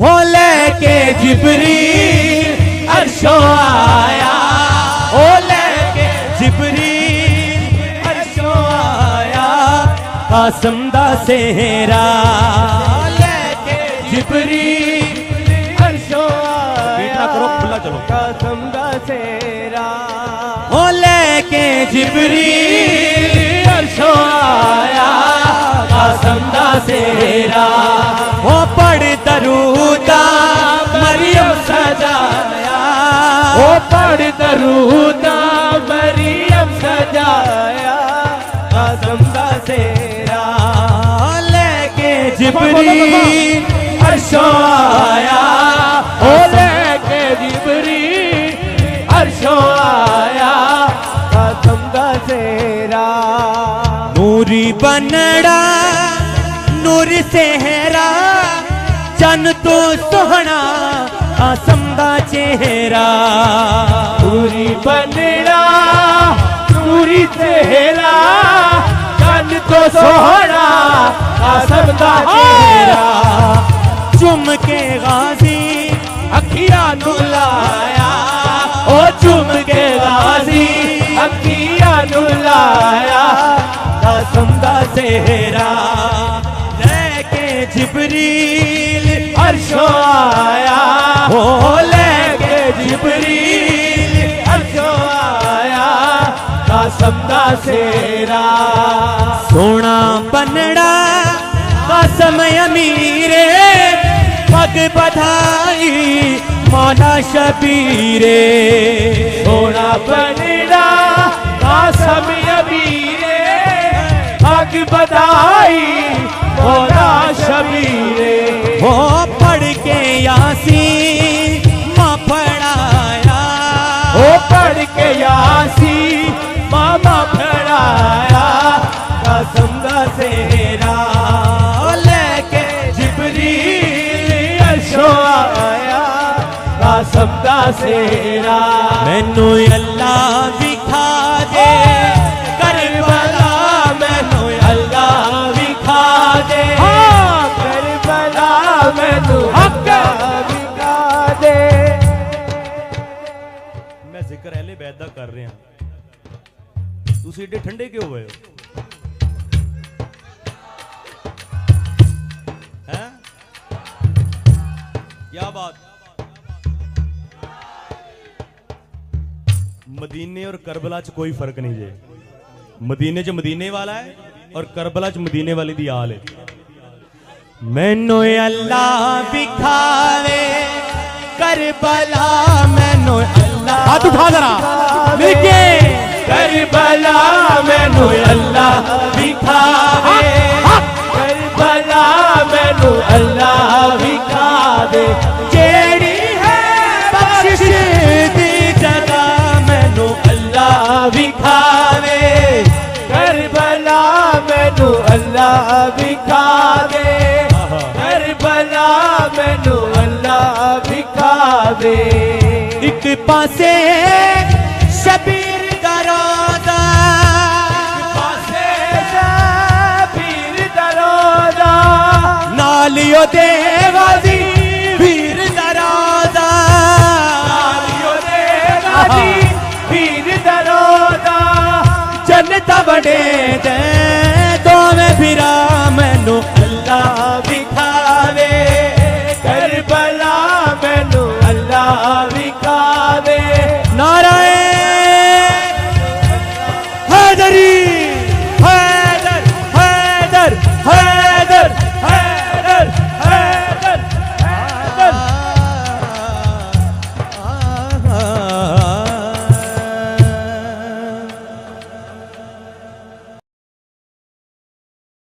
हो लेके जिब्रील अर्शों आया, हो लेके जिब्रील अर्शों आया, कासम दा सेहरा लेके जिब्रील अर्शों आया, कासम दा सेहरा हो लेके जिब्रील अर्शों आया, कासम दा सेहरा हो पढ़ दरूदा मरियम सजाया, हो पढ़ दरूदा मरियम सजाया, कासम दा सेहरा लेके जिब्रील अर्शों आया, हो लेके जिब्रील अर्शों आया, कासम दा सेहरा नूरी बनड़ा नूर सेहरा चन तो सोहना कासम दा चेहरा, नूरी बनड़ा नूरी सेहरा चन तो सोहना कासम दा चेहरा, चुम के गाजी अखियां नू लाया, ओ चुम के गाजी अखियां नू लाया, कासम दा सेहरा लेके जिब्रील अर्शों आया, हो लेके जिब्रील अर्शों आया, कासम दा सेहरा सोना बनड़ा कासम अमीरे, पग बधाई मौला शबीरे, सोना बनड़ा कासम अमीरे, पग बधाई मौला शबीरे, हो पढ़ के यासीन माँ पढ़ाया, हो पढ़ के यासीन मामा पढ़ाया, कासम दा सेहरा लेके जिब्रील अर्शों आया, कासम दा सेहरा मैनू अल्लाह विखा दे करबला, मैनू अल्लाह विखा दे करबला, मैनू अल्लाह विखा दे। मैं जिक्र अहले बैत दा कर रहा, तुसीं एडे ठंडे क्यों हुए हो? हैं? क्या बात? मदीने और करबला च कोई फर्क नहीं जे, मदीने च मदीने वाला है और करबला च मदीने वाली दी आल है। मैनू अल्लाह विखावे करबला, मैनू अल्लाह हाथ उठा जरा लेके करबला, मैनू अल्लाह विखावे करबला, मैनू अल्लाह विखावे, जेड़ी है बख्शिश दी जगह मैनू अल्लाह विखावे, करबला मैनू अल्लाह विखावे, करबला मैनू अल्लाह विखावे। एक पासे शबीर दा रोज़ा, एक पासे शबीर दा रोज़ा, नालियो दे वाजी वीर दा रोज़ा, नालियो दे वाजी